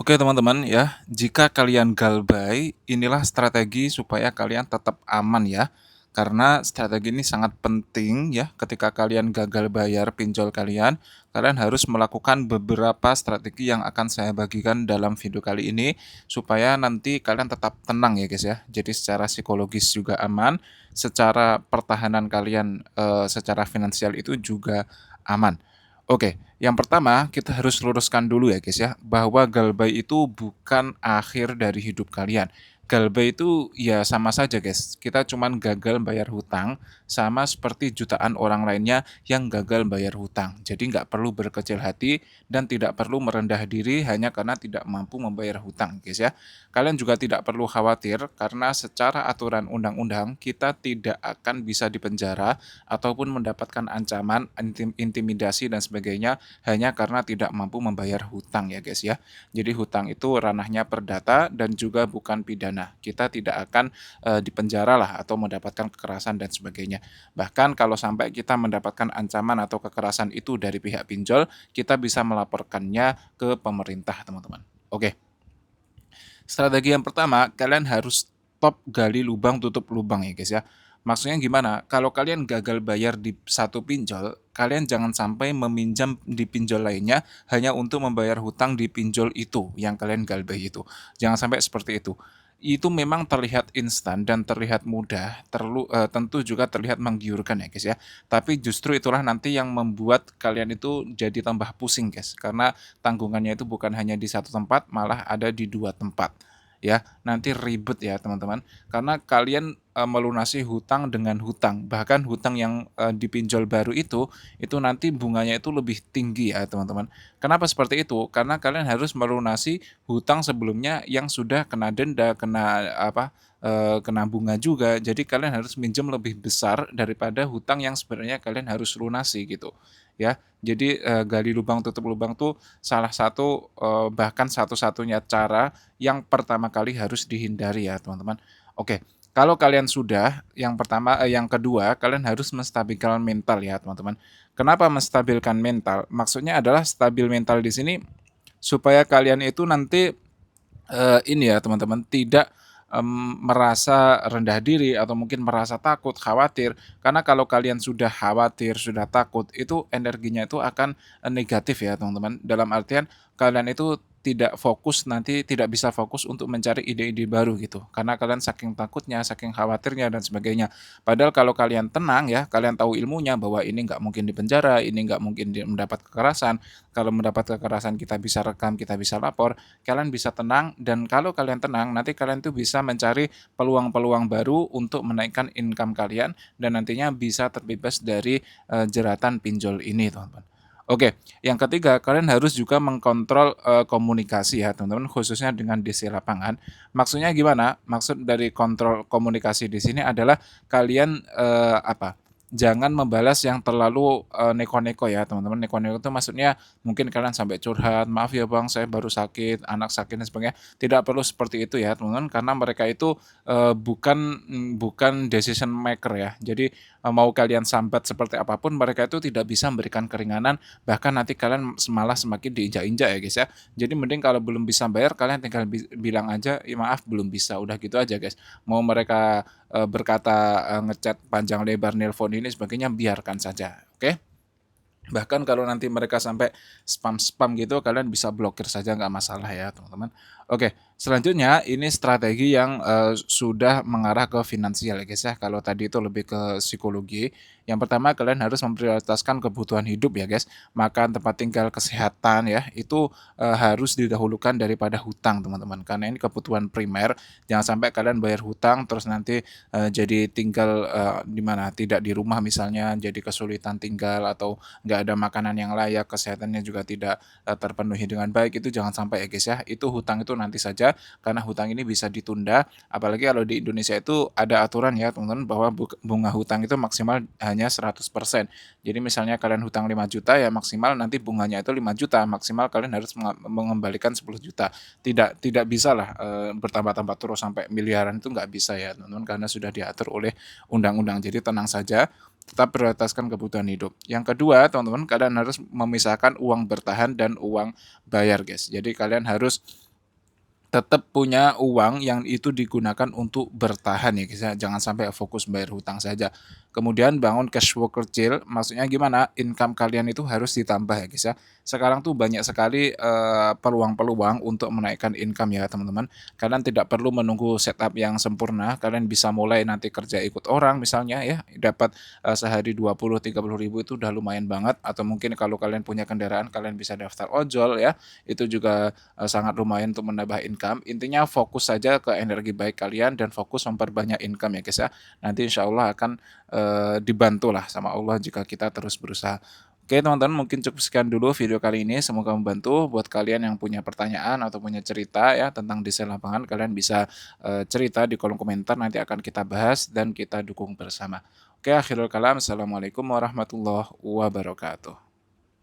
Oke teman-teman ya, jika kalian galbay, inilah strategi supaya kalian tetap aman ya. Karena strategi ini sangat penting ya, ketika kalian gagal bayar pinjol kalian, kalian harus melakukan beberapa strategi yang akan saya bagikan dalam video kali ini, supaya nanti kalian tetap tenang ya guys ya. Jadi secara psikologis juga aman, secara pertahanan kalian secara finansial itu juga aman. Oke, yang pertama kita harus luruskan dulu ya guys ya, bahwa galbay itu bukan akhir dari hidup kalian. Galbay itu ya sama saja guys, kita cuman gagal bayar hutang sama seperti jutaan orang lainnya yang gagal bayar hutang. Jadi nggak perlu berkecil hati dan tidak perlu merendah diri hanya karena tidak mampu membayar hutang guys ya. Kalian juga tidak perlu khawatir karena secara aturan undang-undang kita tidak akan bisa dipenjara ataupun mendapatkan ancaman, intimidasi dan sebagainya hanya karena tidak mampu membayar hutang ya guys ya. Jadi hutang itu ranahnya perdata dan juga bukan pidana. Kita tidak akan dipenjara lah atau mendapatkan kekerasan dan sebagainya. Bahkan kalau sampai kita mendapatkan ancaman atau kekerasan itu dari pihak pinjol, kita bisa melaporkannya ke pemerintah teman-teman. Oke, strategi yang pertama, kalian harus stop gali lubang tutup lubang ya guys ya. Maksudnya gimana? Kalau kalian gagal bayar di satu pinjol, kalian jangan sampai meminjam di pinjol lainnya hanya untuk membayar hutang di pinjol itu yang kalian galbay itu. Jangan sampai seperti itu. Itu memang terlihat instan dan terlihat mudah, tentu juga terlihat menggiurkan ya guys ya. Tapi justru itulah nanti yang membuat kalian itu jadi tambah pusing guys, karena tanggungannya itu bukan hanya di satu tempat, malah ada di dua tempat ya. Nanti ribet ya teman-teman, karena kalian melunasi hutang dengan hutang, bahkan hutang yang dipinjol baru itu nanti bunganya itu lebih tinggi ya teman-teman. Kenapa seperti itu? Karena kalian harus melunasi hutang sebelumnya yang sudah kena denda, kena bunga juga. Jadi kalian harus minjem lebih besar daripada hutang yang sebenarnya kalian harus lunasi gitu ya. Jadi gali lubang tutup lubang tuh salah satu bahkan satu-satunya cara yang pertama kali harus dihindari ya teman-teman. Oke, kalau kalian sudah, yang kedua kalian harus menstabilkan mental ya teman-teman. Kenapa menstabilkan mental? Maksudnya adalah stabil mental di sini supaya kalian itu nanti ini ya teman-teman, tidak merasa rendah diri atau mungkin merasa takut, khawatir. Karena kalau kalian sudah khawatir, sudah takut, itu energinya itu akan negatif ya teman-teman. Dalam artian kalian itu tidak bisa fokus untuk mencari ide-ide baru gitu. Karena kalian saking takutnya, saking khawatirnya dan sebagainya. Padahal kalau kalian tenang ya, kalian tahu ilmunya bahwa ini nggak mungkin dipenjara, ini nggak mungkin mendapat kekerasan. Kalau mendapat kekerasan kita bisa rekam, kita bisa lapor, kalian bisa tenang, dan kalau kalian tenang nanti kalian tuh bisa mencari peluang-peluang baru untuk menaikkan income kalian dan nantinya bisa terbebas dari jeratan pinjol ini teman-teman. Oke, yang ketiga kalian harus juga mengkontrol komunikasi ya teman-teman, khususnya dengan DC lapangan. Maksudnya gimana? Maksud dari kontrol komunikasi di sini adalah kalian jangan membalas yang terlalu neko-neko ya teman-teman. Neko-neko itu maksudnya mungkin kalian sampai curhat, "Maaf ya Bang, saya baru sakit, anak sakit," dan sebagainya. Tidak perlu seperti itu ya, teman-teman, karena mereka itu, bukan decision maker ya. Jadi, mau kalian sambat seperti apapun, mereka itu tidak bisa memberikan keringanan, bahkan nanti kalian malah semakin diinjak-injak ya, guys, ya. Jadi mending kalau belum bisa bayar, kalian tinggal bilang aja, "Ya maaf belum bisa," udah gitu aja, guys. Mau mereka, berkata, nge panjang lebar, nelpon ini sebagainya, biarkan saja, oke? Bahkan kalau nanti mereka sampai spam-spam gitu, kalian bisa blokir saja nggak masalah ya teman-teman. Oke, selanjutnya ini strategi yang sudah mengarah ke finansial ya guys ya. Kalau tadi itu lebih ke psikologi. Yang pertama kalian harus memprioritaskan kebutuhan hidup ya guys. Makan, tempat tinggal, kesehatan ya. Itu harus didahulukan daripada hutang teman-teman. Karena ini kebutuhan primer. Jangan sampai kalian bayar hutang terus nanti jadi tinggal di mana? Tidak di rumah misalnya, jadi kesulitan tinggal atau nggak ada makanan yang layak, kesehatannya juga tidak terpenuhi dengan baik, itu jangan sampai ya guys ya. Itu hutang itu nanti saja, karena hutang ini bisa ditunda, apalagi kalau di Indonesia itu ada aturan ya teman-teman, bahwa bunga hutang itu maksimal hanya 100%. Jadi misalnya kalian hutang 5 juta ya maksimal nanti bunganya itu 5 juta, maksimal kalian harus mengembalikan 10 juta. Tidak bisa lah bertambah-tambah terus sampai miliaran, itu nggak bisa ya teman-teman, karena sudah diatur oleh undang-undang. Jadi tenang saja, tetap prioritaskan kebutuhan hidup. Yang kedua, teman-teman, kalian harus memisahkan uang bertahan dan uang bayar, guys. Jadi kalian harus tetap punya uang yang itu digunakan untuk bertahan ya guys ya, jangan sampai fokus bayar hutang saja. Kemudian bangun cash flow kecil, maksudnya gimana, income kalian itu harus ditambah ya guys ya. Sekarang tuh banyak sekali, peluang-peluang untuk menaikkan income ya teman-teman. Kalian tidak perlu menunggu setup yang sempurna, kalian bisa mulai nanti kerja ikut orang misalnya ya, dapat, sehari 20.000, 30.000 itu udah lumayan banget, atau mungkin kalau kalian punya kendaraan, kalian bisa daftar ojol ya, itu juga sangat lumayan untuk menambah income. Intinya fokus saja ke energi baik kalian dan fokus memperbanyak income ya guys ya. Nanti insya Allah akan dibantulah sama Allah jika kita terus berusaha. Oke teman-teman, mungkin cukup sekian dulu video kali ini, semoga membantu. Buat kalian yang punya pertanyaan atau punya cerita ya tentang desain lapangan, kalian bisa cerita di kolom komentar, nanti akan kita bahas dan kita dukung bersama. Oke, akhirul kalam, assalamualaikum warahmatullahi wabarakatuh.